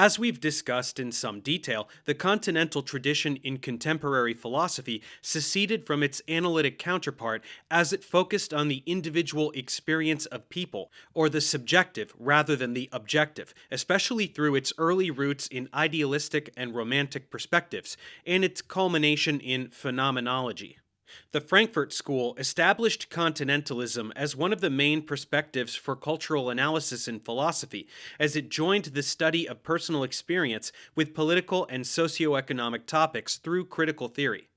As we've discussed in some detail, the Continental tradition in contemporary philosophy seceded from its analytic counterpart as it focused on the individual experience of people, or the subjective rather than the objective, especially through its early roots in idealistic and romantic perspectives, and its culmination in phenomenology. The Frankfurt School established Continentalism as one of the main perspectives for cultural analysis in philosophy, as it joined the study of personal experience with political and socio-economic topics through critical theory.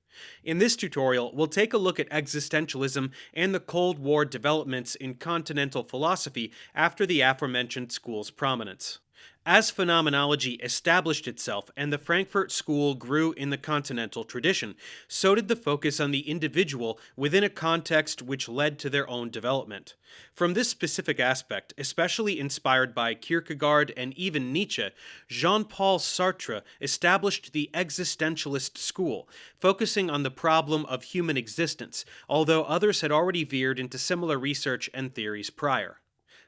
In this tutorial, we'll take a look at existentialism and the Cold War developments in continental philosophy after the aforementioned school's prominence. As phenomenology established itself and the Frankfurt School grew in the continental tradition, so did the focus on the individual within a context which led to their own development. From this specific aspect, especially inspired by Kierkegaard and even Nietzsche, Jean-Paul Sartre established the existentialist school, focusing on the problem of human existence, although others had already veered into similar research and theories prior.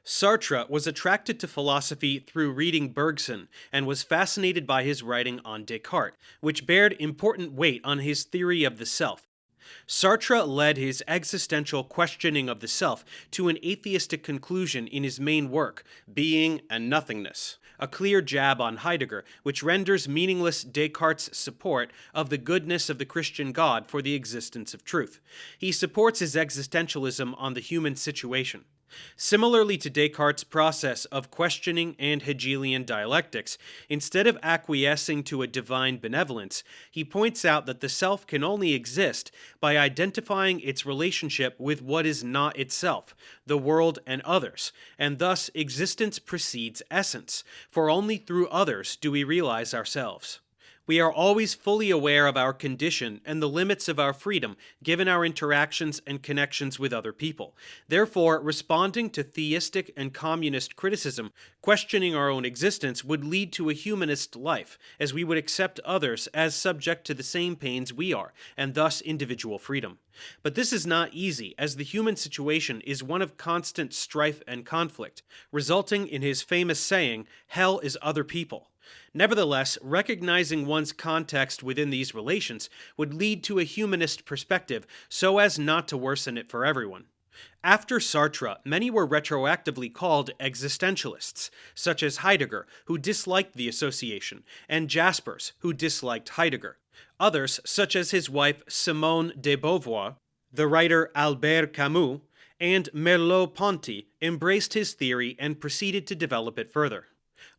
Sartre was attracted to philosophy through reading Bergson and was fascinated by his writing on Descartes, which bared important weight on his theory of the self. Sartre led his existential questioning of the self to an atheistic conclusion in his main work, Being and Nothingness, a clear jab on Heidegger, which renders meaningless Descartes' support of the goodness of the Christian God for the existence of truth. He supports his existentialism on the human situation. Similarly to Descartes' process of questioning and Hegelian dialectics, instead of acquiescing to a divine benevolence, he points out that the self can only exist by identifying its relationship with what is not itself, the world and others, and thus existence precedes essence, for only through others do we realize ourselves. We are always fully aware of our condition and the limits of our freedom given our interactions and connections with other people. Therefore, responding to theistic and communist criticism, questioning our own existence would lead to a humanist life, as we would accept others as subject to the same pains we are, and thus individual freedom. But this is not easy, as the human situation is one of constant strife and conflict, resulting in his famous saying, "Hell is other people." Nevertheless, recognizing one's context within these relations would lead to a humanist perspective so as not to worsen it for everyone. After Sartre, many were retroactively called existentialists, such as Heidegger, who disliked the association, and Jaspers, who disliked Heidegger. Others, such as his wife Simone de Beauvoir, the writer Albert Camus, and Merleau-Ponty, embraced his theory and proceeded to develop it further.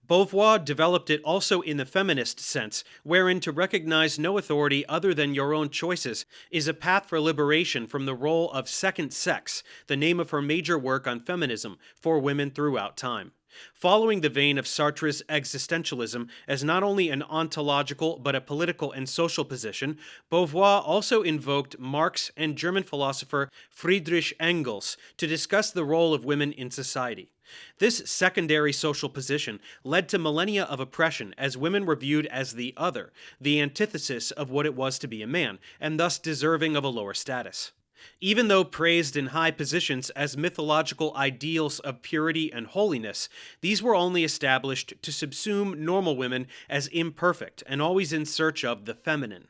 Beauvoir developed it also in the feminist sense, wherein to recognize no authority other than your own choices is a path for liberation from the role of second sex, the name of her major work on feminism, for women throughout time. Following the vein of Sartre's existentialism as not only an ontological but a political and social position, Beauvoir also invoked Marx and German philosopher Friedrich Engels to discuss the role of women in society. This secondary social position led to millennia of oppression, as women were viewed as the other, the antithesis of what it was to be a man, and thus deserving of a lower status. Even though praised in high positions as mythological ideals of purity and holiness, these were only established to subsume normal women as imperfect and always in search of the feminine.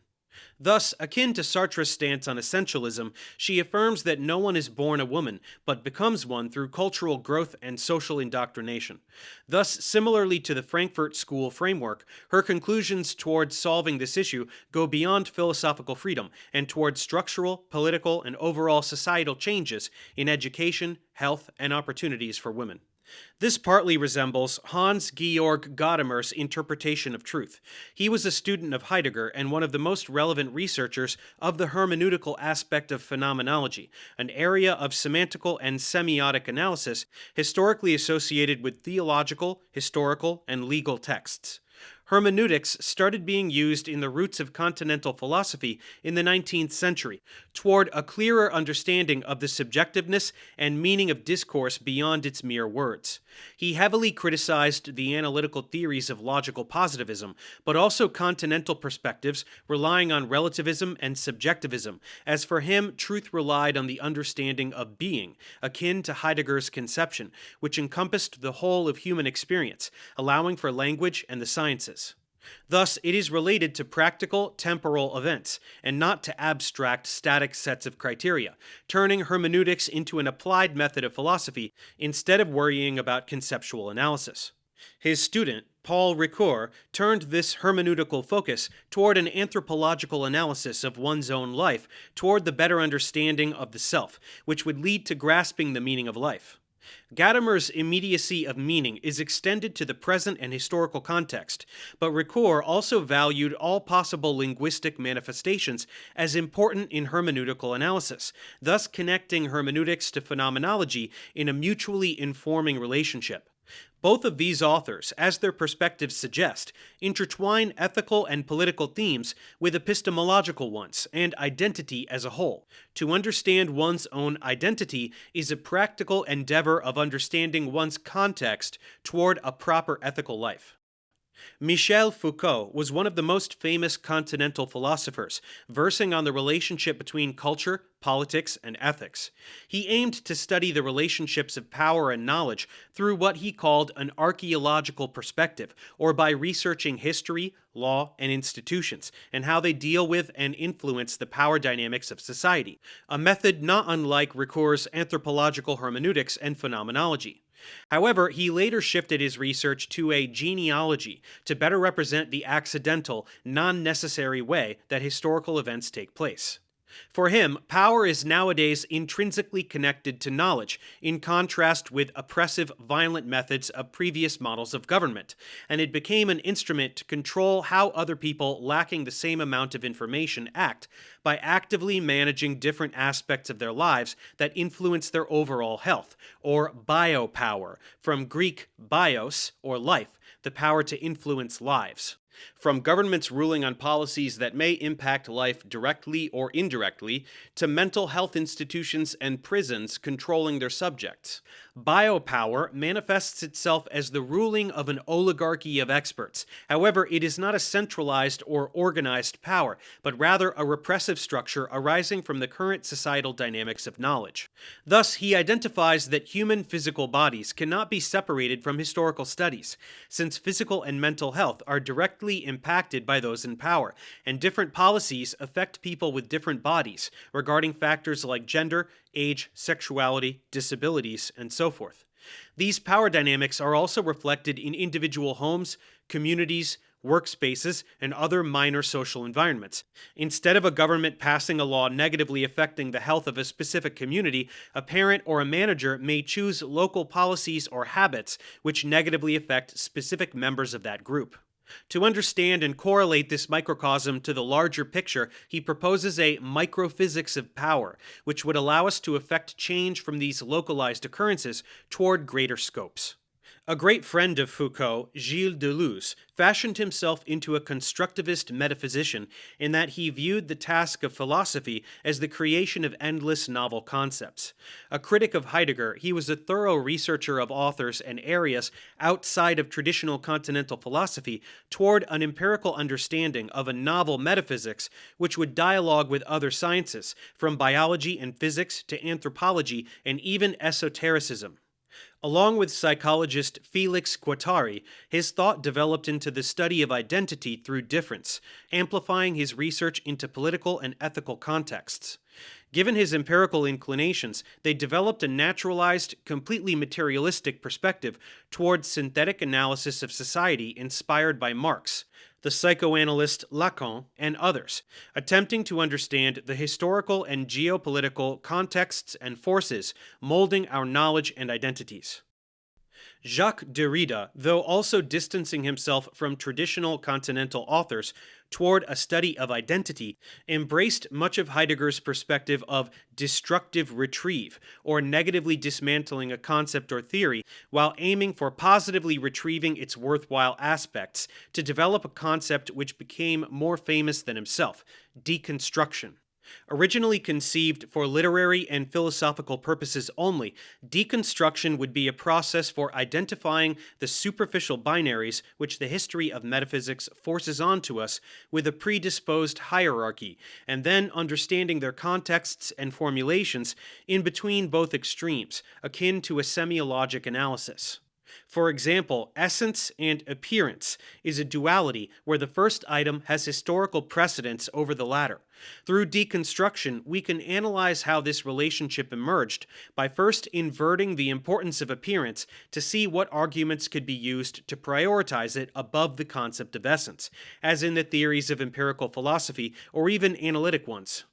Thus, akin to Sartre's stance on essentialism, she affirms that no one is born a woman, but becomes one through cultural growth and social indoctrination. Thus, similarly to the Frankfurt School framework, her conclusions towards solving this issue go beyond philosophical freedom and towards structural, political, and overall societal changes in education, health, and opportunities for women. This partly resembles Hans-Georg Gadamer's interpretation of truth. He was a student of Heidegger and one of the most relevant researchers of the hermeneutical aspect of phenomenology, an area of semantical and semiotic analysis historically associated with theological, historical, and legal texts. Hermeneutics started being used in the roots of continental philosophy in the 19th century, toward a clearer understanding of the subjectiveness and meaning of discourse beyond its mere words. He heavily criticized the analytical theories of logical positivism, but also continental perspectives relying on relativism and subjectivism, as for him, truth relied on the understanding of being, akin to Heidegger's conception, which encompassed the whole of human experience, allowing for language and the sciences. Thus, it is related to practical, temporal events, and not to abstract, static sets of criteria, turning hermeneutics into an applied method of philosophy instead of worrying about conceptual analysis. His student, Paul Ricoeur, turned this hermeneutical focus toward an anthropological analysis of one's own life, toward the better understanding of the self, which would lead to grasping the meaning of life. Gadamer's immediacy of meaning is extended to the present and historical context, but Ricoeur also valued all possible linguistic manifestations as important in hermeneutical analysis, thus connecting hermeneutics to phenomenology in a mutually informing relationship. Both of these authors, as their perspectives suggest, intertwine ethical and political themes with epistemological ones and identity as a whole. To understand one's own identity is a practical endeavor of understanding one's context toward a proper ethical life. Michel Foucault was one of the most famous continental philosophers, versing on the relationship between culture, politics, and ethics. He aimed to study the relationships of power and knowledge through what he called an archaeological perspective, or by researching history, law, and institutions, and how they deal with and influence the power dynamics of society, a method not unlike Ricoeur's anthropological hermeneutics and phenomenology. However, he later shifted his research to a genealogy to better represent the accidental, non-necessary way that historical events take place. For him, power is nowadays intrinsically connected to knowledge, in contrast with oppressive, violent methods of previous models of government, and it became an instrument to control how other people lacking the same amount of information act by actively managing different aspects of their lives that influence their overall health, or biopower, from Greek bios, or life, the power to influence lives. From governments ruling on policies that may impact life directly or indirectly, to mental health institutions and prisons controlling their subjects. Biopower manifests itself as the ruling of an oligarchy of experts. However, it is not a centralized or organized power, but rather a repressive structure arising from the current societal dynamics of knowledge. Thus, he identifies that human physical bodies cannot be separated from historical studies, since physical and mental health are directly impacted by those in power, and different policies affect people with different bodies regarding factors like gender, age, sexuality, disabilities, and so forth. These power dynamics are also reflected in individual homes, communities, workspaces, and other minor social environments. Instead of a government passing a law negatively affecting the health of a specific community, a parent or a manager may choose local policies or habits which negatively affect specific members of that group. To understand and correlate this microcosm to the larger picture, he proposes a microphysics of power, which would allow us to effect change from these localized occurrences toward greater scopes. A great friend of Foucault, Gilles Deleuze, fashioned himself into a constructivist metaphysician in that he viewed the task of philosophy as the creation of endless novel concepts. A critic of Heidegger, he was a thorough researcher of authors and areas outside of traditional continental philosophy toward an empirical understanding of a novel metaphysics which would dialogue with other sciences, from biology and physics to anthropology and even esotericism. Along with psychologist Felix Guattari, his thought developed into the study of identity through difference, amplifying his research into political and ethical contexts. Given his empirical inclinations, they developed a naturalized, completely materialistic perspective towards synthetic analysis of society inspired by Marx, the psychoanalyst Lacan, and others, attempting to understand the historical and geopolitical contexts and forces molding our knowledge and identities. Jacques Derrida, though also distancing himself from traditional continental authors, toward a study of identity embraced much of Heidegger's perspective of destructive retrieve, or negatively dismantling a concept or theory while aiming for positively retrieving its worthwhile aspects to develop a concept which became more famous than himself: deconstruction. Originally conceived for literary and philosophical purposes only, deconstruction would be a process for identifying the superficial binaries which the history of metaphysics forces onto us with a predisposed hierarchy, and then understanding their contexts and formulations in between both extremes, akin to a semiologic analysis. For example, essence and appearance is a duality where the first item has historical precedence over the latter. Through deconstruction, we can analyze how this relationship emerged by first inverting the importance of appearance to see what arguments could be used to prioritize it above the concept of essence, as in the theories of empirical philosophy or even analytic ones.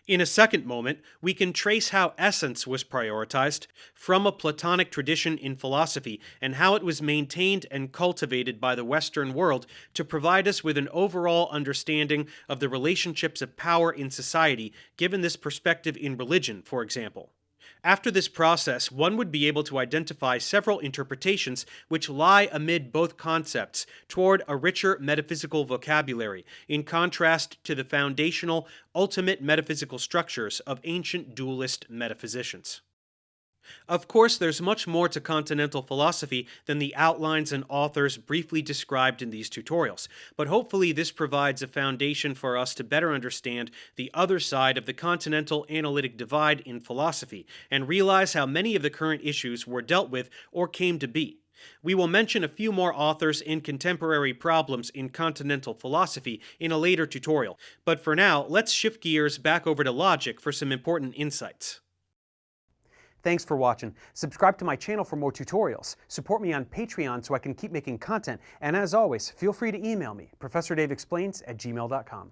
In a second moment, we can trace how essence was prioritized from a Platonic tradition in philosophy and how it was maintained and cultivated by the Western world to provide us with an overall understanding of the relationships of power in society, given this perspective in religion, for example. After this process, one would be able to identify several interpretations which lie amid both concepts toward a richer metaphysical vocabulary, in contrast to the foundational, ultimate metaphysical structures of ancient dualist metaphysicians. Of course, there's much more to Continental philosophy than the outlines and authors briefly described in these tutorials, but hopefully this provides a foundation for us to better understand the other side of the Continental analytic divide in philosophy, and realize how many of the current issues were dealt with or came to be. We will mention a few more authors and contemporary problems in Continental philosophy in a later tutorial, but for now, let's shift gears back over to logic for some important insights. Thanks for watching. Subscribe to my channel for more tutorials. Support me on Patreon so I can keep making content. And as always, feel free to email me, ProfessorDaveExplains@gmail.com.